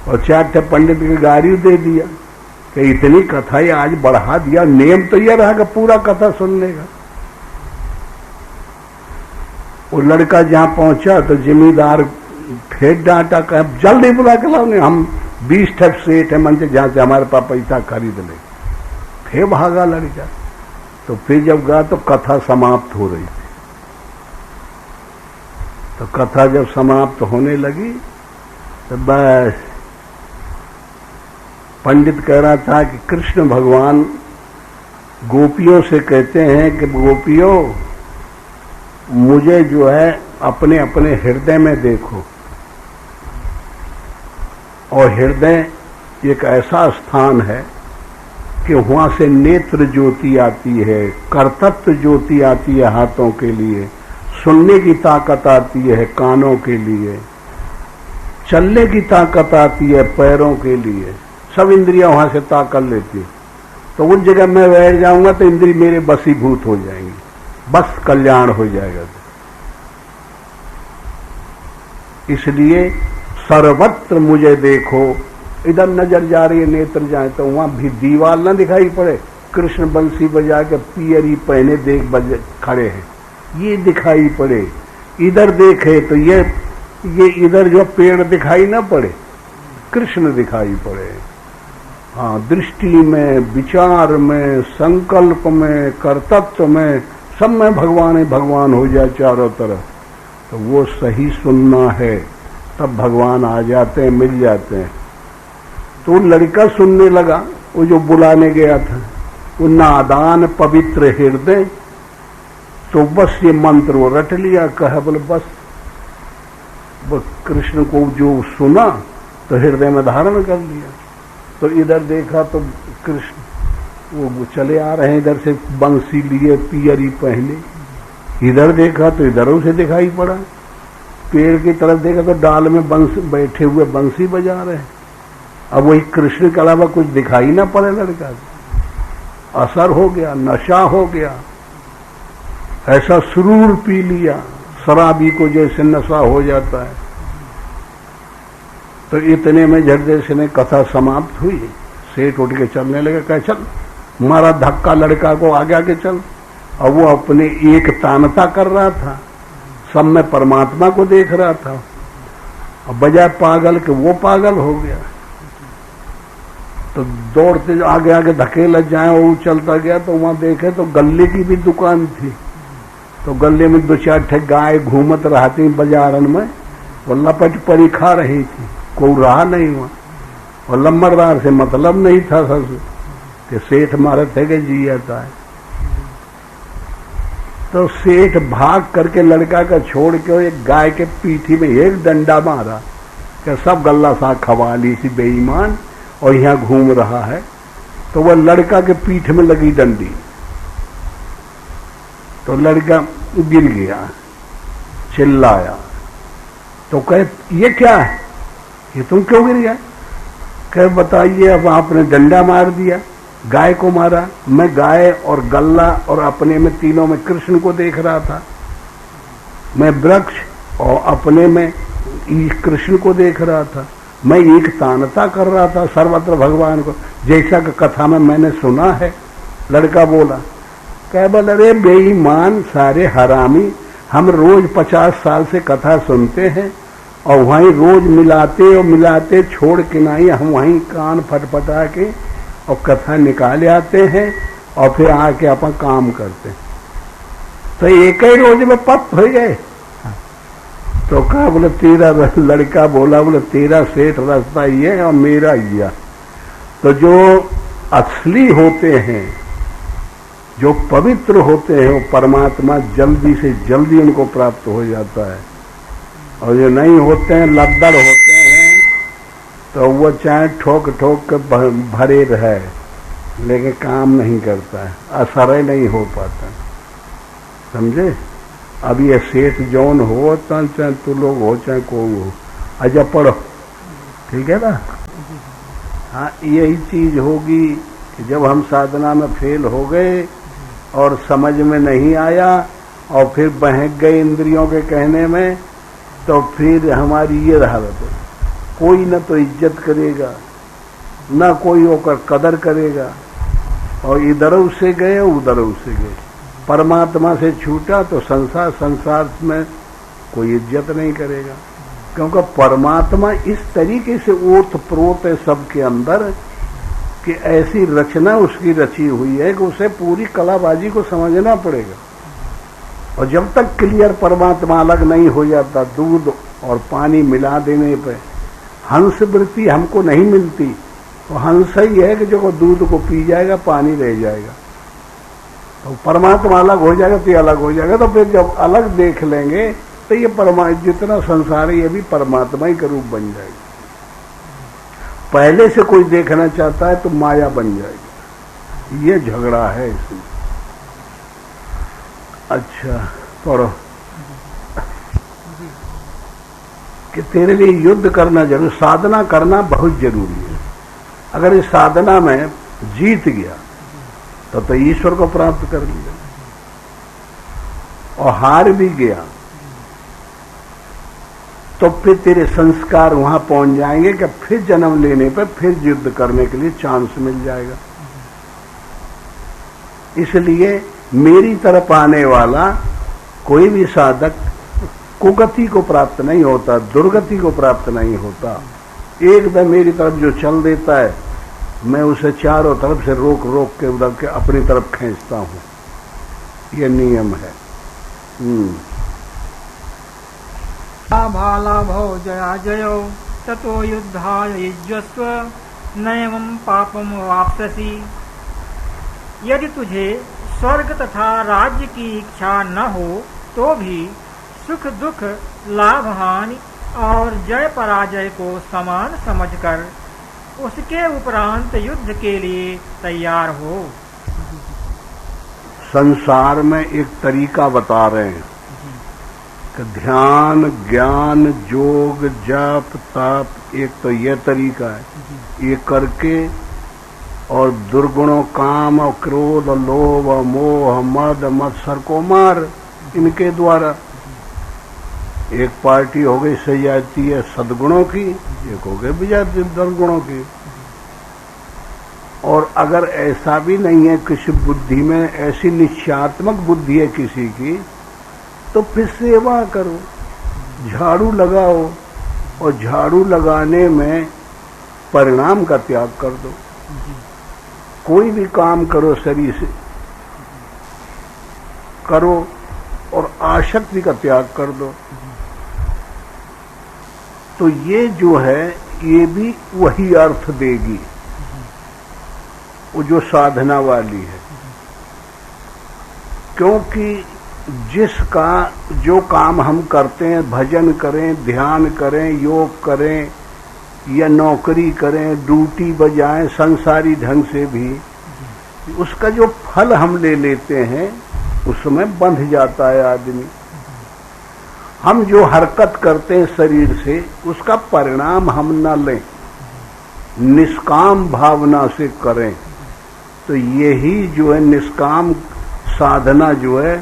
और 4 पंडित की गाड़ी दे दिया कि इतनी कथा ही आज बढ़ा दिया, नियम तो यह रहा कि पूरा कथा सुनने का। वो लड़का जहां पहुंचा तो जिम्मेदार फिर डांटा, कहा जल्दी बुला के लाओ, नहीं हम 20 सेठ है मंच जहां से हमारे पास पैसा खरीद ले। फिर भागा लड़का, तो फिर जब गया तो कथा समाप्त हो रही थी। तो कथा जब समाप्त होने लगी तो बस पंडित कह रहा था कि कृष्ण भगवान गोपियों से कहते हैं कि गोपियों मुझे जो है अपने अपने हृदय में देखो, और हृदय एक ऐसा स्थान है कि वहां से नेत्र ज्योति आती है, कर्तव्य ज्योति आती है हाथों के लिए, सुनने की ताकत आती है कानों के लिए, चलने की ताकत आती है पैरों के लिए, सब इंद्रियां वहां से ताकत लेती है। तो उस जगह मैं बैठ जाऊंगा तो इंद्रिय मेरे बसीभूत हो जाएंगी, बस कल्याण हो जाएगा। इसलिए सर्वत्र मुझे देखो, इधर नजर जा रही है नेत्र जाए तो वहां भी दीवार न दिखाई पड़े, कृष्ण बंसी बजा के पियरी पहने देख खड़े हैं, ये दिखाई पड़े, इधर देखे तो ये इधर जो पेड़ दिखाई ना पड़े, कृष्ण दिखाई पड़े। हाँ, दृष्टि में, विचार में, संकल्प में, कर्तव्य में, सब में भगवान हो जाए चारों तरफ, तो वो सही सुनना है, तब भगवान आ जाते हैं, मिल जाते हैं। तो लड़का सुनने लगा, वो जो बुलाने गया था, वो नादान पवित्र हृदय, तो बस ये मंत्र वो रट लिया, कहा बोले बस वो कृष्ण को जो सुना तो हृदय में धारण कर लिया। तो इधर देखा तो कृष्ण वो चले आ रहे हैं, इधर से बंसी लिए पियरी पहने, इधर देखा तो इधरों से दिखाई पड़ा, पेड़ की तरफ देखा तो डाल में बैठे हुए बंसी बजा रहे हैं। अब वही कृष्ण के अलावा कुछ दिखाई ना पड़े लड़का, असर हो गया, नशा हो गया, ऐसा सुरूर पी लिया, शराबी को जैसे नशा हो जाता है। तो इतने में झटदे से ने कथा समाप्त हुई, सेठ उठ के चलने लगे, कहे चल मारा धक्का लड़का को आगे आगे चल। और वो अपने एक तानता कर रहा था, सब में परमात्मा को देख रहा था, और बजाय पागल के वो पागल हो गया। तो दौड़ते आगे आगे धकेल जाए, वो चलता गया तो वहां देखे तो गल्ले की भी दुकान थी, तो गले में 2-4 गाय घूमत रहती बाजारन में, वो लपट परी खा रही थी, कोई रहा नहीं हुआ, और लम्बरदार से मतलब नहीं था ससुर कि सेठ मारे थे कि जी जाता है। तो सेठ भाग करके लड़का का छोड़ के एक गाय के पीठी में एक डंडा मारा कि सब गल्ला सा खवा ली सी बेईमान, और यहाँ घूम रहा है। तो वह लड़का के पीठ में लगी डंडी, तो लड़का गिर गया, चिल्लाया। तो कहे ये क्या है, ये तुम क्यों गिर गया? कहे बताइए, अब आपने डंडा मार दिया, गाय को मारा, मैं गाय और गल्ला और अपने में तीनों में कृष्ण को देख रहा था, मैं वृक्ष और अपने में कृष्ण को देख रहा था, मैं एक तानता कर रहा था सर्वत्र भगवान को, जैसा कि कथा में मैंने सुना है। लड़का बोला, कह बोल अरे बेईमान सारे हरामी, हम रोज 50 साल से कथा सुनते हैं और वहीं रोज मिलाते छोड़ के नहीं, हम वहीं कान फटफटा के और कथा निकाले आते हैं और फिर आके अपन काम करते हैं। तो एक ही रोज में पप हो गए, तो कहा बोले तेरा लड़का बोला बोले तेरा सेठ रास्ता ये है और मेरा ये। तो जो असली होते हैं, जो पवित्र होते हैं, वो परमात्मा जल्दी से जल्दी उनको प्राप्त हो जाता है। और जो नहीं होते हैं, लद्दड़ होते हैं, तो वो चाहे ठोक ठोक के भरे रहे लेकिन काम नहीं करता है, असर नहीं हो पाता। समझे? अब ये सेठ जौन हो, चाहे तू लोग हो चाहे कोई हो, अच्छा पढ़ो, ठीक है ना? हाँ, यही चीज होगी कि जब हम साधना में फेल हो गए और समझ में नहीं आया और फिर बहक गए इंद्रियों के कहने में, तो फिर हमारी ये हालत है, कोई न तो इज्जत करेगा, न कोई होकर कदर करेगा, और इधर से गए उधर से गए। परमात्मा से छूटा तो संसार में कोई इज्जत नहीं करेगा, क्योंकि परमात्मा इस तरीके से ओत प्रोत है सबके अंदर कि ऐसी रचना उसकी रची हुई है कि उसे पूरी कलाबाजी को समझना पड़ेगा। और जब तक क्लियर परमात्मा अलग नहीं हो जाता, दूध और पानी मिला देने पे हंस वृत्ति हमको नहीं मिलती, तो हंस ही है कि जो दूध को पी जाएगा पानी रह जाएगा। तो परमात्मा अलग हो जाएगा तो ये अलग हो जाएगा। तो फिर जब अलग देख लेंगे तो ये जितना संसार है ये भी परमात्मा ही का रूप बन जाएगा। पहले से कोई देखना चाहता है तो माया बन जाएगी। ये झगड़ा है इसमें। अच्छा पढ़ो कि तेरे लिए युद्ध करना जरूरी, साधना करना बहुत जरूरी है। अगर इस साधना में जीत गया तो ईश्वर को प्राप्त कर लिया, और हार भी गया तो फिर तेरे संस्कार वहां पहुंच जाएंगे कि फिर जन्म लेने पर फिर युद्ध करने के लिए चांस मिल जाएगा। इसलिए मेरी तरफ आने वाला कोई भी साधक कुगति को प्राप्त नहीं होता, दुर्गति को प्राप्त नहीं होता। एकदम मेरी तरफ जो चल देता है मैं उसे चारों तरफ से रोक रोक के उधर के अपनी तरफ खींचता हूं। ये नियम है। भालाभौ जया जयो ततो युद्धाय युज्यस्व नैवं पापम वाप्स्यसि। यदि तुझे स्वर्ग तथा राज्य की इच्छा न हो तो भी सुख दुख लाभ हानि और जय पराजय को समान समझकर उसके उपरांत युद्ध के लिए तैयार हो। संसार में एक तरीका बता रहे हैं कि ध्यान, ज्ञान, योग, जप, तप, एक तो यह तरीका है। ये करके और दुर्गुणों काम और क्रोध और लोभ और मोह मद मत्सर को मार। इनके द्वारा एक पार्टी हो गई सही जाती है सद्गुणों की, एक हो गई विजाती दुर्गुणों की। और अगर ऐसा भी नहीं है, किसी बुद्धि में ऐसी निश्चयात्मक बुद्धि है किसी की, तो फिर सेवा करो, झाड़ू लगाओ, और झाड़ू लगाने में परिणाम का त्याग कर दो। कोई भी काम करो शरीर से करो और आसक्ति का त्याग कर दो। तो ये जो है ये भी वही अर्थ देगी वो जो साधना वाली है। क्योंकि जिसका जो काम हम करते हैं, भजन करें, ध्यान करें, योग करें या नौकरी करें, ड्यूटी बजाएं संसारी ढंग से भी, उसका जो फल हम ले लेते हैं उसमें बंध जाता है आदमी। हम जो हरकत करते हैं शरीर से उसका परिणाम हम न लें, निष्काम भावना से करें, तो यही जो है निष्काम साधना जो है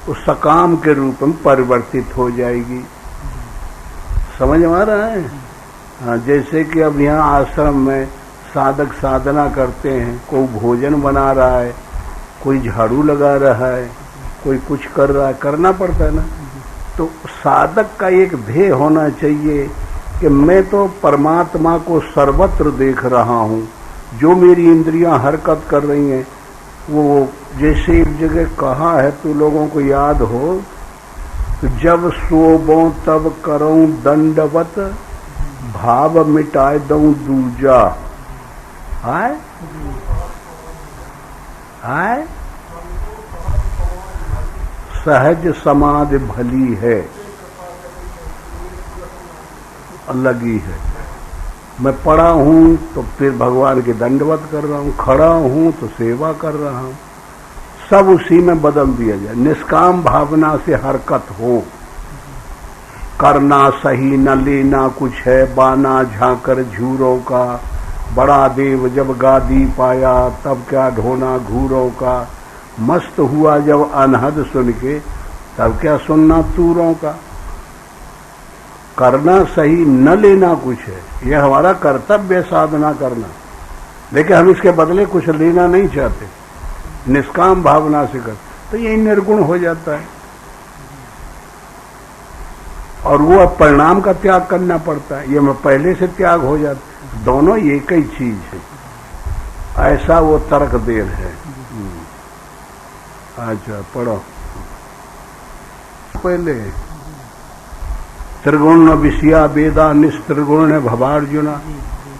वो सकाम के रूप में परिवर्तित हो जाएगी। समझ में आ रहा है? हाँ, जैसे कि अब यहाँ आश्रम में साधक साधना करते हैं, कोई भोजन बना रहा है, कोई झाड़ू लगा रहा है, कोई कुछ कर रहा है, करना पड़ता है ना। तो साधक का एक ध्येय होना चाहिए कि मैं तो परमात्मा को सर्वत्र देख रहा हूँ। जो मेरी इंद्रियां हरकत कर रही हैं, वो जैसे एक जगह कहा है तो लोगों को याद हो तो जब सोबो तब करूं दंडवत, भाव मिटाए दऊं दूजा। हाय हाय, सहज समाधि भली है, अलग ही है। मैं पड़ा हूं तो फिर भगवान के दंडवत कर रहा हूं, खड़ा हूं तो सेवा कर रहा हूं, सब उसी में बदल दिया जाए। निष्काम भावना से हरकत हो, करना सही न लेना कुछ है, बाना झांकर झूरों का, बड़ा देव जब गादी पाया तब क्या ढोना घूरों का, मस्त हुआ जब अनहद सुन के तब क्या सुनना तूरों का। करना सही न लेना कुछ है, यह हमारा कर्तव्य साधना करना, लेकिन हम इसके बदले कुछ लेना नहीं चाहते, निष्काम भावना से कर, तो यही निर्गुण हो जाता है और वो परिणाम का त्याग करना पड़ता है। ये मैं पहले से त्याग हो जाता, दोनों एक ही चीज है, ऐसा वो तर्क देर है। अच्छा पढ़ो पहले। त्रिगुण विषया वेदा निस्त्रिगुण भवार्जुना।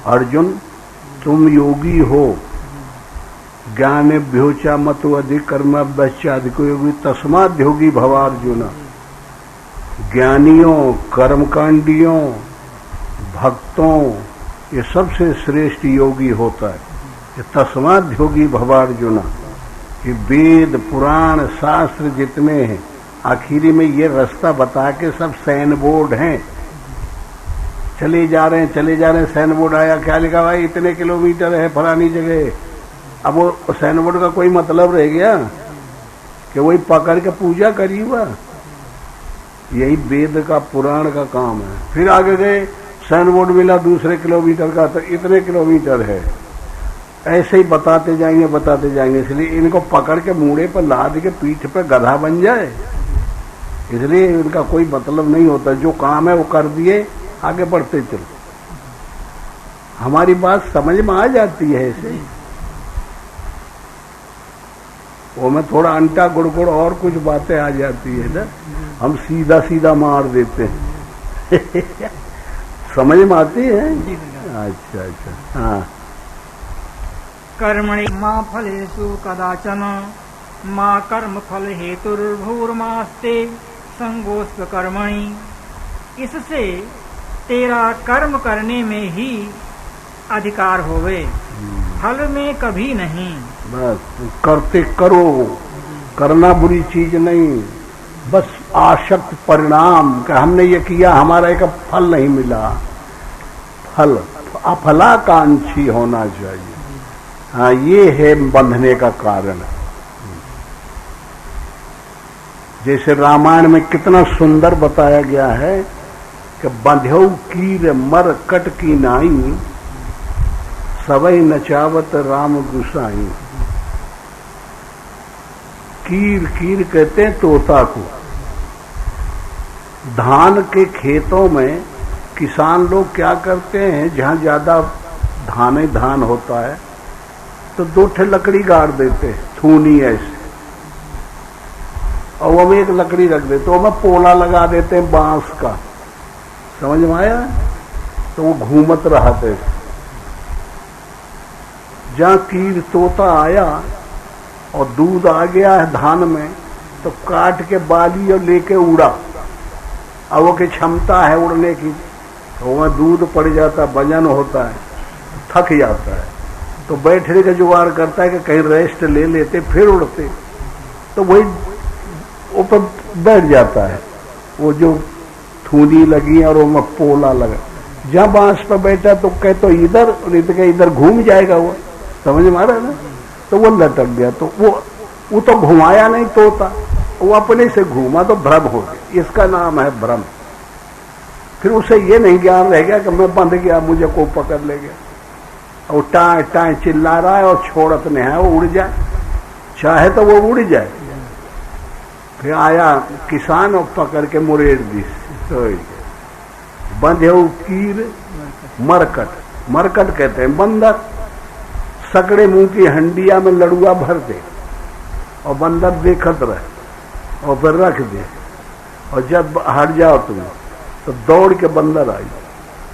अर्जुन तुम योगी हो, ज्ञानेभ्योचा मतो अधिक कर्मभ्यश्चाधिको योगी तस्माद् योगी भवार्जुना। ज्ञानियों, कर्मकांडियों, भक्तों, ये सबसे श्रेष्ठ योगी होता है। ये तस्माद् योगी भवार्जुना। ये वेद पुराण शास्त्र जितने हैं, आखिरी में ये रास्ता बता के सब साइन बोर्ड हैं, चले जा रहे हैं, साइन बोर्ड आया, क्या लिखा भाई इतने किलोमीटर है फलानी जगह। अब वो साइन बोर्ड का कोई मतलब रह गया कि वही पकड़ के पूजा करी हुआ। यही वेद का पुराण का काम है। फिर आगे गए, साइन बोर्ड मिला दूसरे किलोमीटर का, तो इतने किलोमीटर है, ऐसे ही बताते जाएंगे। इसलिए इनको पकड़ के मूड़े पर लाद के पीठ पे गधा बन जाए, इसलिए इनका कोई मतलब नहीं होता। जो काम है वो कर दिए, आगे बढ़ते चलो। हमारी बात समझ में आ जाती है ऐसे, वो में थोड़ा अंटा गुड़गुड़ और कुछ बातें आ जाती है ना, हम सीधा सीधा मार देते हैं। समझ में आती है। अच्छा हाँ। कर्मणि मा फलेषु कदाचन मा कर्म फल हेतुर्भूर्मास्ते संगोस्त्व कर्मणि। इससे तेरा कर्म करने में ही अधिकार होवे, फल में कभी नहीं। बस करते करो, करना बुरी चीज नहीं, बस आशक्त परिणाम कि हमने ये किया, हमारा एक फल नहीं मिला, फल अफलाकांक्षी होना चाहिए। हाँ, ये है बंधने का कारण। जैसे रामायण में कितना सुंदर बताया गया है कि बंध्यो कीर मर कट की नाई, सबई नचावत राम गुसाई। कीर कहते हैं तोता को। धान के खेतों में किसान लोग क्या करते हैं, जहां ज्यादा धान होता है तो 2 ठे लकड़ी गाड़ देते हैं, थूनी ऐसे, और वो में एक लकड़ी रख देते, तो वह पोला लगा देते हैं बांस का। समझ में आया? तो वो घूमत रहते। जहां कीर तोता आया और दूध आ गया है धान में, तो काट के बाली और लेके उड़ा। अब वो की क्षमता है उड़ने की, तो वह दूध पड़ जाता, वजन होता है, थक जाता है, तो बैठने का जुगाड़ करता है कि कहीं रेस्ट ले लेते फिर उड़ते। तो वही ऊपर बैठ जाता है, वो जो थूनी लगी और वो पोला लगा, जहां बांस पर बैठा तो कहे तो इधर, नहीं तो कहे इधर घूम जाएगा वो। समझ में आ रहा है ना? तो वो लटक गया, तो वो तो घुमाया नहीं तोता, वो अपने से घूमा तो भ्रम हो गया। इसका नाम है भ्रम। फिर उसे ये नहीं ज्ञान रह गया कि मैं बंध गया, मुझे कोई पकड़ ले गया, और टाए टाए चिल्ला रहा है और छोड़त नहीं है, वो उड़ जाए, चाहे तो वो उड़ जाए। फिर आया किसान और पकड़ के मुरेड़ दी। तो बंधे कीर मरकट कहते हैं बंदर। सकड़े मुंह की हंडिया में लड़ुआ भर दे और बंदर देखत रहे और फिर रख दे। और जब हट जाओ तुम तो दौड़ के बंदर आई,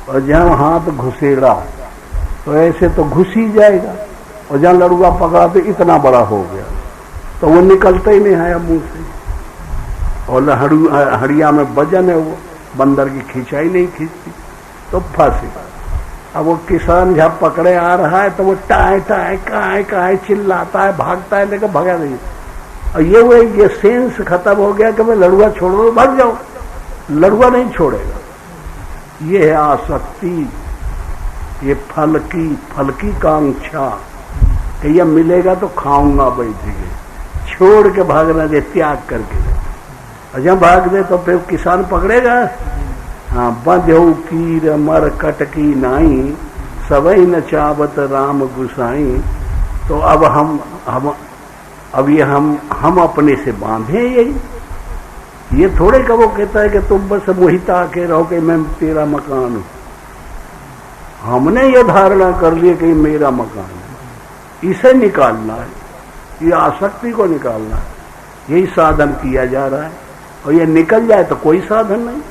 और जहां हाथ घुसेड़ा तो ऐसे तो घुस ही जाएगा, और जहां लड़ुआ पकड़ा तो इतना बड़ा हो गया तो वो निकलता ही नहीं आया मुंह से, और हड़िया में वजन है, वो बंदर की खिंचाई नहीं खींचती तो फंसे। अब वो किसान जब पकड़े आ रहा है तो वो टाए टाए काए काए चिल्लाता है, भागता है, लेकिन भगा नहीं। और ये सेंस खत्म हो गया कि मैं लड़ुआ छोड़ दो, भाग जाओ, लड़ुआ नहीं छोड़ेगा। ये है आसक्ति, ये फल की कांक्षा कि ये मिलेगा तो खाऊंगा बैठ के, छोड़ के भागना दे, त्याग करके। और जब भाग दे तो फिर किसान पकड़ेगा। हाँ, बंध्यो कीर मर कटकी नाई, सबई न चावत राम गुसाई। तो अब हम अपने से बांधे यही। ये थोड़े का वो कहता है कि तुम बस मोहिता के रहो कि मैं तेरा मकान हूं। हमने ये धारणा कर ली कि मेरा मकान है, इसे निकालना है, ये आसक्ति को निकालना है। यही साधन किया जा रहा है, और ये निकल जाए तो कोई साधन नहीं।